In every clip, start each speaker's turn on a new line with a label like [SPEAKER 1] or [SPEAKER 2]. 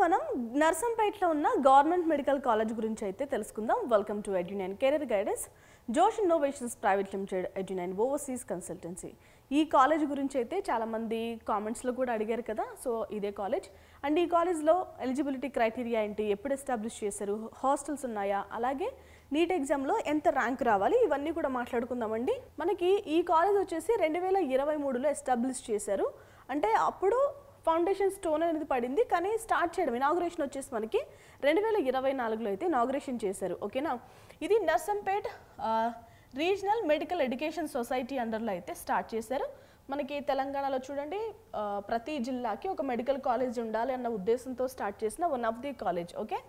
[SPEAKER 1] మనం నర్సంపేటలో ఉన్న government medical college గురించి అయితే తెలుసుకుందాం. Welcome to Edunine career guidance, Josh innovations private limited, Edunine overseas consultancy. ఈ కాలేజ్ గురించి అయితే చాలామంది కామెంట్స్లో కూడా అడిగారు కదా. సో ఇదే కాలేజ్ అండ్ ఈ కాలేజ్లో ఎలిజిబిలిటీ క్రైటీరియా ఏంటి, ఎప్పుడు ఎస్టాబ్లిష్ చేశారు, హాస్టల్స్ ఉన్నాయా, అలాగే నీట్ ఎగ్జామ్లో ఎంత ర్యాంక్ రావాలి, ఇవన్నీ కూడా మాట్లాడుకుందామండి. మనకి ఈ కాలేజ్ వచ్చేసి 2023లో ఎస్టాబ్లిష్ చేశారు. అంటే అప్పుడు ఫౌండేషన్ స్టోన్ అనేది పడింది, కానీ స్టార్ట్ చేయడం ఇనాగ్రేషన్ వచ్చేసి మనకి 2024లో అయితే ఇనాగ్రేషన్ చేశారు. ఓకేనా, ఇది Narsampet regional medical education society అండర్లో అయితే స్టార్ట్ చేశారు. మనకి తెలంగాణలో చూడండి, ప్రతి జిల్లాకి ఒక మెడికల్ కాలేజ్ ఉండాలి అన్న ఉద్దేశంతో స్టార్ట్ చేసిన one of the college. Okay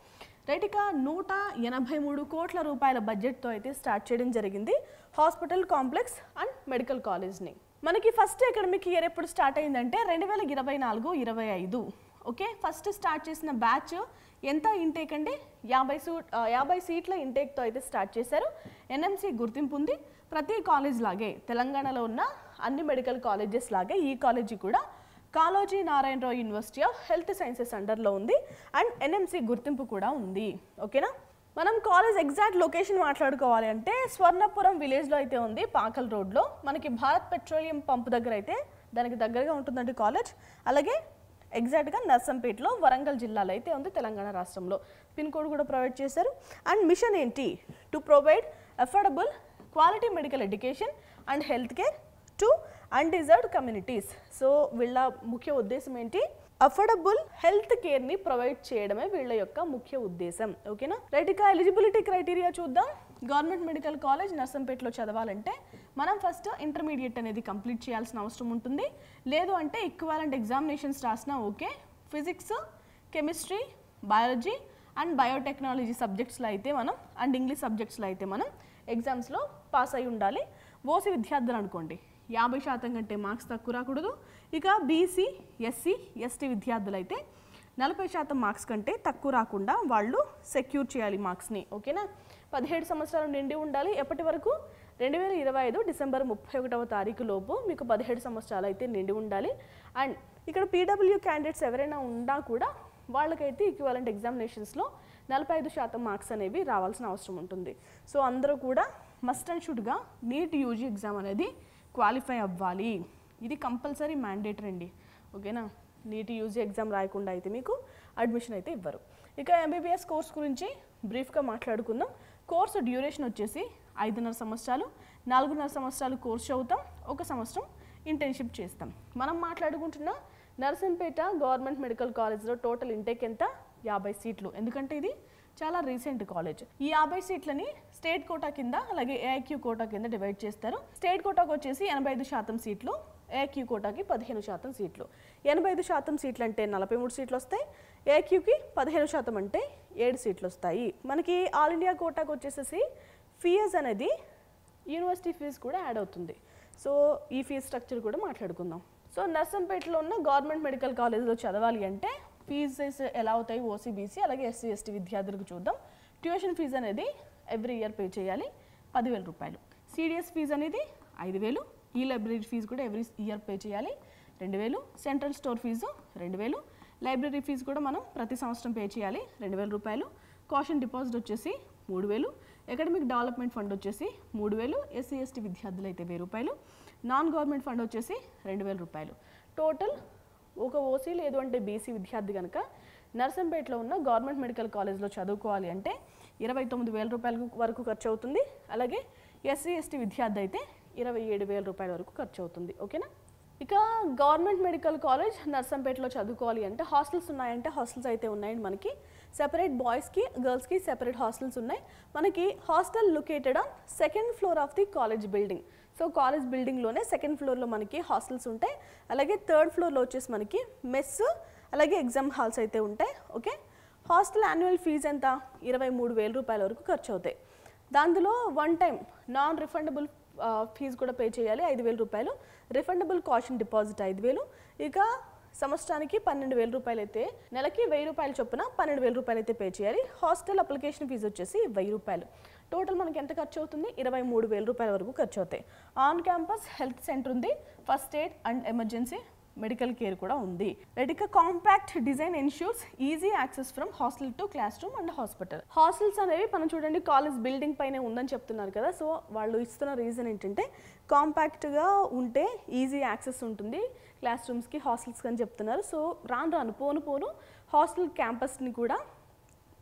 [SPEAKER 1] right, ఇక 183 కోట్ల రూపాయల బడ్జెట్తో అయితే స్టార్ట్ చేయడం జరిగింది హాస్పిటల్ కాంప్లెక్స్ అండ్ మెడికల్ కాలేజ్ని. మనకి ఫస్ట్ అకాడమిక్ ఇయర్ ఎప్పుడు స్టార్ట్ అయిందంటే 2024-25. ఓకే, ఫస్ట్ స్టార్ట్ చేసిన బ్యాచ్ ఎంత ఇంటేక్ అండి, 50 సీట్ల ఇంటేక్తో అయితే స్టార్ట్ చేశారు. ఎన్ఎంసీ గుర్తింపు ఉంది. ప్రతి కాలేజ్ లాగే తెలంగాణలో ఉన్న అన్ని మెడికల్ కాలేజెస్ లాగే ఈ కాలేజీ కూడా Kaloji Narayanarao university of health sciences అండర్లో ఉంది అండ్ ఎన్ఎంసీ గుర్తింపు కూడా ఉంది. ఓకేనా, మనం కాలేజ్ ఎగ్జాక్ట్ లొకేషన్ మాట్లాడుకోవాలి అంటే స్వర్ణపురం విలేజ్లో అయితే ఉంది, పాకల్ రోడ్లో. మనకి భారత్ పెట్రోలియం పంప్ దగ్గర అయితే దానికి దగ్గరగా ఉంటుందండి కాలేజ్. అలాగే ఎగ్జాక్ట్గా నర్సంపేటలో వరంగల్ జిల్లాలో అయితే ఉంది, తెలంగాణ రాష్ట్రంలో. పిన్ కోడ్ కూడా ప్రొవైడ్ చేశారు. అండ్ మిషన్ ఏంటి, to provide affordable quality medical education and health care to undeserved communities. So వీళ్ళ ముఖ్య ఉద్దేశం ఏంటి, అఫోర్డబుల్ హెల్త్ కేర్ని ప్రొవైడ్ చేయడమే వీళ్ళ యొక్క ముఖ్య ఉద్దేశం. ఓకేనా రైట్, ఇక ఎలిజిబిలిటీ క్రైటీరియా చూద్దాం. గవర్నమెంట్ మెడికల్ కాలేజ్ నర్సంపేటలో చదవాలంటే మనం ఫస్ట్ ఇంటర్మీడియట్ అనేది కంప్లీట్ చేయాల్సిన అవసరం ఉంటుంది. లేదు అంటే ఈక్వాలెంట్ ఎగ్జామినేషన్స్ రాసినా okay. Physics, chemistry, biology and biotechnology సబ్జెక్ట్స్లో అయితే మనం అండ్ ఇంగ్లీష్ సబ్జెక్ట్స్లో అయితే మనం ఎగ్జామ్స్లో పాస్ అయి ఉండాలి. ఓసీ విద్యార్థులు అనుకోండి 50% కంటే మార్క్స్ తక్కువ రాకూడదు. ఇక బీసీ, ఎస్సీ, ఎస్టీ విద్యార్థులు అయితే 40% మార్క్స్ కంటే తక్కువ రాకుండా వాళ్ళు సెక్యూర్ చేయాలి మార్క్స్ని. ఓకేనా, 17 సంవత్సరాలు నిండి ఉండాలి. ఎప్పటి వరకు, 2025 డిసెంబర్ 31వ తారీఖు లోపు మీకు 17 సంవత్సరాలు అయితే నిండి ఉండాలి. అండ్ ఇక్కడ పీడబ్ల్యూ క్యాండిడేట్స్ ఎవరైనా ఉన్నా కూడా వాళ్ళకైతే ఈక్వాలెంట్ ఎగ్జామినేషన్స్లో 45% మార్క్స్ అనేవి రావాల్సిన అవసరం ఉంటుంది. సో అందరూ కూడా మస్ట్ అండ్ షుడ్గా నీట్ యూజీ ఎగ్జామ్ అనేది క్వాలిఫై అవ్వాలి. ఇది కంపల్సరీ మ్యాండేటరీ అండి. ఓకేనా, నీట్ యూజీ ఎగ్జామ్ రాయకుండా అయితే మీకు అడ్మిషన్ అయితే ఇవ్వరు. ఇక ఎంబీబీఎస్ కోర్స్ గురించి బ్రీఫ్గా మాట్లాడుకుందాం. కోర్సు డ్యూరేషన్ వచ్చేసి 5.5 సంవత్సరాలు, 4.5 సంవత్సరాలు కోర్స్ చదువుతాం, 1 సంవత్సరం ఇంటర్న్షిప్ చేస్తాం. మనం మాట్లాడుకుంటున్న నర్సంపేట గవర్నమెంట్ మెడికల్ కాలేజ్లో టోటల్ ఇంటేక్ ఎంత, 50 సీట్లు. ఎందుకంటే ఇది చాలా రీసెంట్ కాలేజ్. ఈ 50 సీట్లని స్టేట్ కోటా కింద అలాగే ఏఐక్యూ కోటా కింద డివైడ్ చేస్తారు. స్టేట్ కోటాకు వచ్చేసి 85% సీట్లు, ఏఐక్యూ కోటాకి 15% సీట్లు. 85% సీట్లు అంటే 43 సీట్లు వస్తాయి, ఏఐక్యూకి 15% అంటే 7 సీట్లు వస్తాయి. మనకి ఆల్ ఇండియా కోటాకు వచ్చేసేసి ఫీజ్ అనేది యూనివర్సిటీ ఫీజు కూడా యాడ్ అవుతుంది. సో ఈ ఫీజ్ స్ట్రక్చర్ కూడా మాట్లాడుకుందాం. సో నర్సంపేటలో ఉన్న గవర్నమెంట్ మెడికల్ కాలేజ్లో చదవాలి అంటే ఫీజెస్ ఎలా అవుతాయి, ఓసీ, బీసీ అలాగే ఎస్సీ, ఎస్టీ విద్యార్థులకు చూద్దాం. ట్యూషన్ ఫీజు అనేది ఎవ్రీ ఇయర్ పే చేయాలి, 10,000 రూపాయలు. సిడిఎస్ ఫీజు అనేది 5,000. ఈ లైబ్రరీ ఫీజు కూడా ఎవ్రీ ఇయర్ పే చేయాలి, 2,000. Central store fee 2,000. Library fee కూడా మనం ప్రతి సంవత్సరం పే చేయాలి, 2,000 రూపాయలు. కాషన్ డిపాజిట్ వచ్చేసి 3,000. అకాడమిక్ డెవలప్మెంట్ ఫండ్ వచ్చేసి 3,000. ఎస్సీ, ఎస్టీ విద్యార్థులు అయితే 1,000 రూపాయలు. నాన్ గవర్నమెంట్ ఫండ్ వచ్చేసి 2,000 రూపాయలు. టోటల్ ఒక ఓసీ లేదు అంటే బీసీ విద్యార్థి కనుక నర్సంపేటలో ఉన్న గవర్నమెంట్ మెడికల్ కాలేజ్లో చదువుకోవాలి అంటే 29,000 రూపాయల వరకు ఖర్చు అవుతుంది. అలాగే ఎస్సీ, ఎస్టీ విద్యార్థి అయితే 27,000 రూపాయల వరకు ఖర్చు అవుతుంది. ఓకేనా, ఇక గవర్నమెంట్ మెడికల్ కాలేజ్ నర్సంపేటలో చదువుకోవాలి అంటే హాస్టల్స్ ఉన్నాయంటే హాస్టల్స్ అయితే ఉన్నాయండి. మనకి సెపరేట్ బాయ్స్కి, గర్ల్స్కి సెపరేట్ హాస్టల్స్ ఉన్నాయి. మనకి hostel located on 2nd floor of the college building. So college బిల్డింగ్లోనే 2nd ఫ్లోర్లో మనకి హాస్టల్స్ ఉంటాయి. అలాగే 3rd ఫ్లోర్లో వచ్చేసి మనకి మెస్ అలాగే ఎగ్జామ్ హాల్స్ అయితే ఉంటాయి. ఓకే, హాస్టల్ యాన్యువల్ ఫీజు ఎంత, 23,000 రూపాయల వరకు ఖర్చు అవుతాయి. దాంట్లో one time non refundable fee కూడా పే చేయాలి, 5,000 రూపాయలు. Refundable caution deposit 5,000. ఇక సంవత్సరానికి 12,000 రూపాయలు అయితే, నెలకి 1,000 రూపాయలు చొప్పున 12,000 రూపాయలు అయితే పే చేయాలి. హాస్టల్ అప్లికేషన్ ఫీజు వచ్చేసి 1,000 రూపాయలు. టోటల్ మనకి ఎంత ఖర్చు అవుతుంది, 23,000 రూపాయల వరకు ఖర్చు అవుతాయి. ఆన్ క్యాంపస్ హెల్త్ సెంటర్ ఉంది, first aid and emergency medical care కూడా ఉంది. రైట్, ఇక compact design ensures easy access from hostel to class room and hospital. Hostels అనేవి మనం చూడండి కాలేజ్ బిల్డింగ్ పైనే ఉందని చెప్తున్నారు కదా, సో వాళ్ళు ఇస్తున్న రీజన్ ఏంటంటే కాంపాక్ట్గా ఉంటే ఈజీ యాక్సెస్ ఉంటుంది క్లాస్ రూమ్స్కి, హాస్టల్స్కి అని చెప్తున్నారు. సో రాను పోను హాస్టల్ క్యాంపస్ని కూడా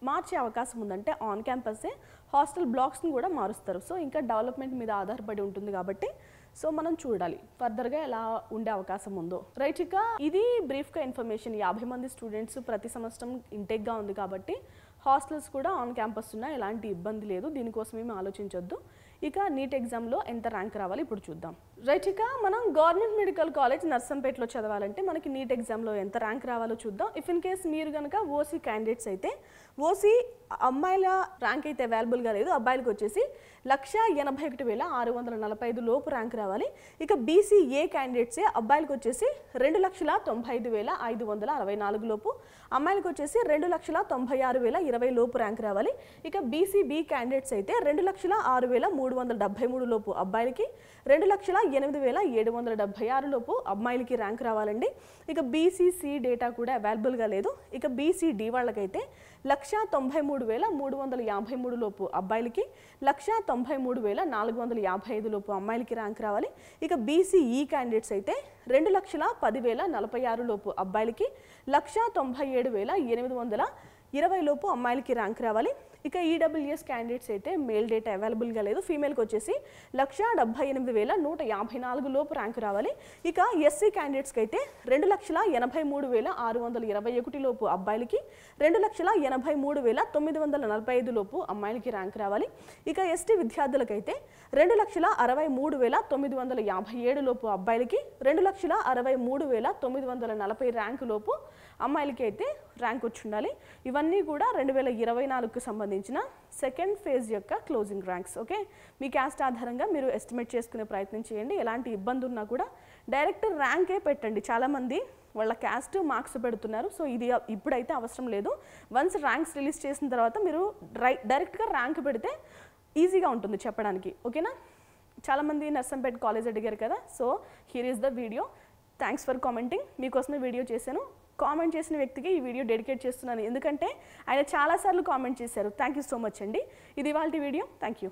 [SPEAKER 1] మార్చే అవకాశం ఉందంటే ఆన్ క్యాంపస్సే హాస్టల్ బ్లాక్స్ని కూడా మారుస్తారు. సో ఇంకా డెవలప్మెంట్ మీద ఆధారపడి ఉంటుంది కాబట్టి సో మనం చూడాలి ఫర్దర్గా ఎలా ఉండే అవకాశం ఉందో. రైట్, ఇక ఇది బ్రీఫ్గా ఇన్ఫర్మేషన్. 50 మంది స్టూడెంట్స్ ప్రతి సంవత్సరం ఇంటెక్గా ఉంది కాబట్టి హాస్టల్స్ కూడా ఆన్ క్యాంపస్ ఉన్నా ఎలాంటి ఇబ్బంది లేదు, దీనికోసం ఏమి ఆలోచించొద్దు. ఇక నీట్ ఎగ్జామ్లో ఎంత ర్యాంక్ రావాలి ఇప్పుడు చూద్దాం. రైట్, ఇక మనం గవర్నమెంట్ మెడికల్ కాలేజ్ నర్సంపేటలో చదవాలంటే మనకి నీట్ ఎగ్జామ్లో ఎంత ర్యాంక్ రావాలో చూద్దాం. ఇఫ్ ఇన్ కేస్ మీరు కనుక ఓసీ క్యాండిడేట్స్ అయితే ఓసీ అమ్మాయిల ర్యాంక్ అయితే అవైలబుల్గా లేదు, అబ్బాయిలకు వచ్చేసి 181,645 లోపు ర్యాంక్ రావాలి. ఇక బీసీఏ క్యాండిడేట్సే అబ్బాయిలకు వచ్చేసి 2,95,564 లోపు, అమ్మాయిలకు వచ్చేసి 2,96,020 లోపు ర్యాంక్ రావాలి. ఇక బీసీబీ క్యాండిడేట్స్ అయితే 2,06,373 లోపు అబ్బాయిలకి, 2,08,776 లోపు అమ్మాయిలకి ర్యాంక్ రావాలండి. ఇక బీసీసీ డేటా కూడా అవైలబుల్గా లేదు. ఇక బీసీడీ వాళ్ళకైతే 1,93,353 లోపు అబ్బాయిలకి, 1,93,455 లోపు అమ్మాయిలకి ర్యాంక్ రావాలి. ఇక బీసీఈ క్యాండిడేట్స్ అయితే 2,10,1046 లోపు అబ్బాయిలకి, 1,97,820 లోపు అమ్మాయిలకి ర్యాంక్ రావాలి. ఇక ఈడబ్ల్యూఎస్ క్యాండిడేట్స్ అయితే మేల్ డేటా అవైలబుల్గా లేదు, ఫీమేల్కి వచ్చేసి 1,78,154 లోపు ర్యాంక్ రావాలి. ఇక ఎస్సీ క్యాండిడేట్స్కి అయితే 2,83,621 లోపు అబ్బాయిలకి, 2,83,945 లోపు అమ్మాయిలకి ర్యాంక్ రావాలి. ఇక ఎస్టీ విద్యార్థులకైతే 2,60,3957 లోపు అబ్బాయిలకి, 2,63,940 ర్యాంకు లోపు అమ్మాయిలకి అయితే ర్యాంక్ వచ్చి ఉండాలి. ఇవన్నీ కూడా 2024కు సంబంధించిన సెకండ్ ఫేజ్ యొక్క క్లోజింగ్ ర్యాంక్స్. ఓకే, మీ క్యాస్ట్ ఆధారంగా మీరు ఎస్టిమేట్ చేసుకునే ప్రయత్నం చేయండి. ఎలాంటి ఇబ్బంది ఉన్నా కూడా డైరెక్ట్ ర్యాంకే పెట్టండి. చాలామంది వాళ్ళ క్యాస్ట్ మార్క్స్ పెడుతున్నారు, సో ఇది ఇప్పుడైతే అవసరం లేదు. వన్స్ ర్యాంక్స్ రిలీజ్ చేసిన తర్వాత మీరు డైరెక్ట్గా ర్యాంక్ పెడితే ఈజీగా ఉంటుంది చెప్పడానికి. ఓకేనా, చాలామంది నర్సంపేట్ కాలేజ్ అడిగారు కదా, so here is the video. Thanks for commenting. మీకోసమే వీడియో చేశాను. కామెంట్ చేసిన వ్యక్తికి ఈ వీడియో డెడికేట్ చేస్తున్నాను, ఎందుకంటే ఆయన చాలాసార్లు కామెంట్ చేశారు. థ్యాంక్ యూ సో మచ్ అండి. ఇది ఇవాల్టి వీడియో. Thank you.